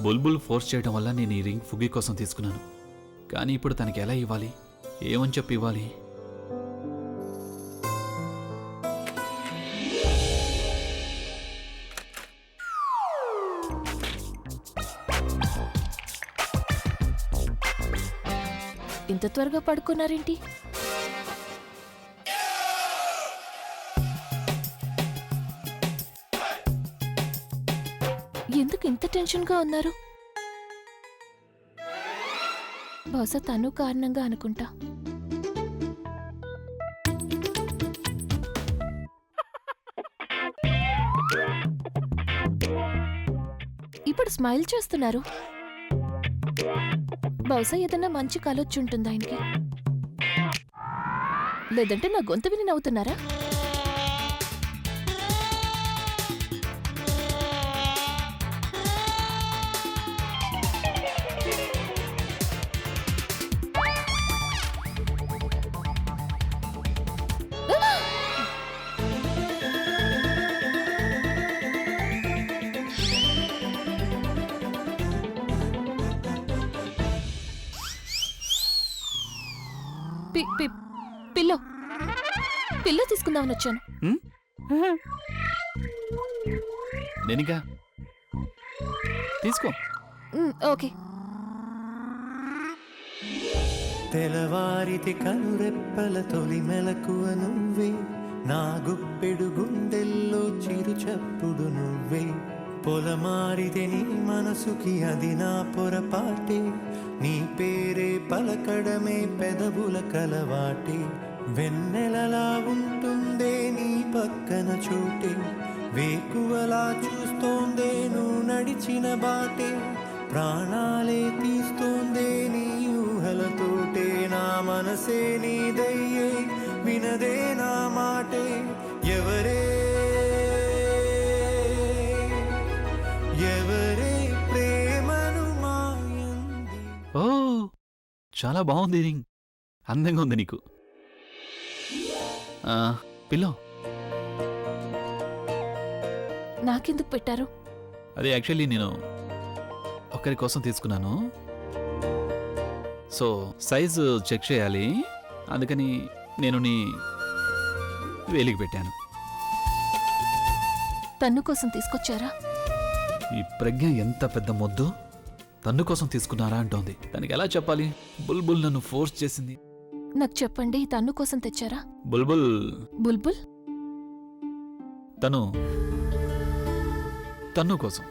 బుల్బుల్ force చేయడం వల్ల నేను ఈ రింగ్ ఫుగి కోసం తీసుకున్నాను. కానీ ఇప్పుడు తనకి ఎలా ఇవ్వాలి, ఏమని చెప్పి ఇవ్వాలి? ఇంత త్వరగా పడుకున్నారేంటి? ఎందుకు ఇంత టెన్షన్గా ఉన్నారు? బహుశా తను కారణంగా అనుకుంటా. ఇప్పుడు స్మైల్ చేస్తున్నారు. బహుశా ఏదన్నా మంచి కలొచ్చుంటుంది ఆయనకి. లేదంటే నా గొంతు విని నవ్వుతున్నారా? పిల్లో పిల్లో తీసుకుందామని వచ్చాను. నేనిగా తీసుకో. ఓకే. తెలవారితి కనురెప్పల తొలి మెలకువ నువ్వే, నా గుప్పెడు గుండెల్లో చిరు చప్పుడు నువ్వే. పొలమారితే నీ మనసుకి అది నా పొరపాటే, నీ పేరే పలకడమే పెదవుల కలవాటే. వెన్నెలలా ఉంటుందే నీ పక్కన చోటే, వేకువలా చూస్తోందే నువ్వు నడిచిన బాటే. ప్రాణాలే తీస్తోందే నీ ఊహలతోటే, నా మనసే నీదయ్యే వినదే నా మాటే. ఎవరే ప్రేమను మాయంది. ఓ, చాలా బాగుంది రింగ్, అందంగా ఉంది నీకు. పిల్లో నాకెందుకు పెట్టారు? అది యాక్చువల్లీ నేను ఒకరి కోసం తీసుకున్నాను. సో సైజు చెక్ చేయాలి, అందుకని నేను నీ వేలికి పెట్టాను. తన్ను కోసం తీసుకొచ్చారా? ఈ ప్రజ్ఞ ఎంత పెద్ద మొద్దు, తన్ను కోసం తీసుకున్నారా అంటోంది. తనకి ఎలా చెప్పాలి? బుల్బుల్ నన్ను ఫోర్స్ చేసింది. నాకు చెప్పండి, తన్ను కోసం తెచ్చారా? బుల్బుల్ బుల్బుల్ తన్ను కోసం.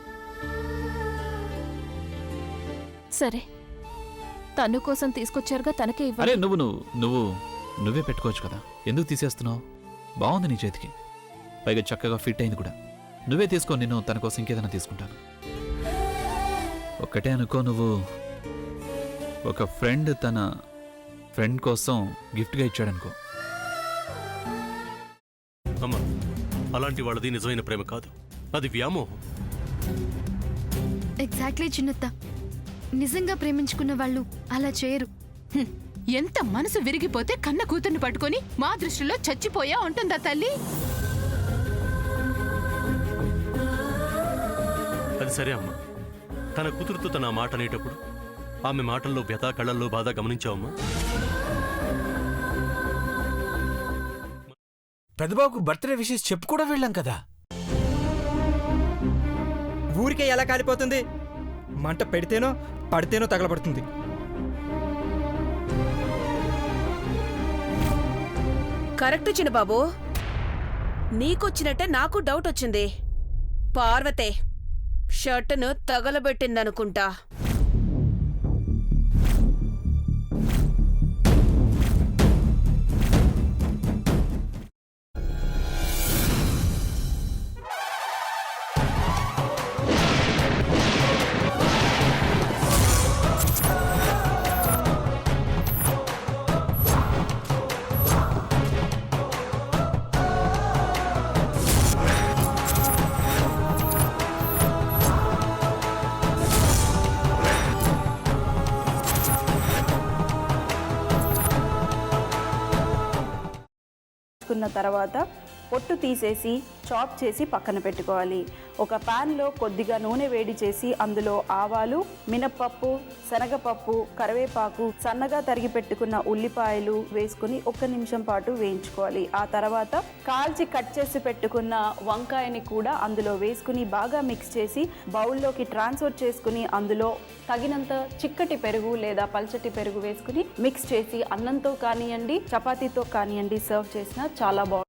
సరే, తన్ను కోసం తీసుకొచ్చారుగా, తనకే అరే ఇవ్వాలి. నువ్వే పెట్టుకోవచ్చు కదా, ఎందుకు తీసేస్తున్నావు? బాగుంది నీ చేతికి, పైగా చక్కగా ఫిట్ అయింది కూడా. నువ్వే తీసుకో, నేను తన కోసం ఇంకేదైనా తీసుకుంటాను. ఒక్కటే అనుకో, నువ్వు ఒక ఫ్రెండ్ తన ఫ్రెండ్ కోసం గిఫ్ట్గా ఇచ్చాడనుకో. అమ్మా, అలాంటి వాళ్ళది నిజమైన ప్రేమ కాదు, అది వ్యామోహం. ఎగ్జాక్ట్లీ చిన్నత్త, నిజంగా ప్రేమించుకున్న వాళ్ళు అలా చేయరు. ఎంత మనసు విరిగిపోతే కన్న కూతుర్ని పట్టుకొని మా దృష్టిలో చచ్చిపోయా ఉంటుందా తల్లి? అది సరే అమ్మా, తన కూతురుతో తన మాట అనేటప్పుడు ఆమె మాటల్లో వ్యథ, కళ్ళల్లో బాధ గమనించావమ్మా? పెద్దబాబుకు బర్త్డే విషెస్ చెప్పు కూడా వెళ్ళాం కదా. ఊరికే ఎలా కాలిపోతుంది? మంట పెడితేనో పడితేనో తగలబడుతుంది. కరెక్ట్ చిన్నబాబు, నీకొచ్చినట్టే నాకు డౌట్ వచ్చింది. పార్వతే షర్టును తగలబెట్టిందనుకుంటా. తర్వాత పొట్టు తీసేసి చాప్ చేసి పక్కన పెట్టుకోవాలి. ఒక ప్యాన్లో కొద్దిగా నూనె వేడి చేసి అందులో ఆవాలు, మినప్పప్పు, శనగపప్పు, కరివేపాకు, సన్నగా తరిగి పెట్టుకున్న ఉల్లిపాయలు వేసుకుని 1 నిమిషం పాటు వేయించుకోవాలి. ఆ తర్వాత కాల్చి కట్ చేసి పెట్టుకున్న వంకాయని కూడా అందులో వేసుకుని బాగా మిక్స్ చేసి బౌల్లోకి ట్రాన్స్ఫర్ చేసుకుని అందులో తగినంత చిక్కటి పెరుగు లేదా పల్చటి పెరుగు వేసుకుని మిక్స్ చేసి అన్నంతో కానివ్వండి, చపాతీతో కానివ్వండి సర్వ్ చేసినా చాలా బాగుంటుంది.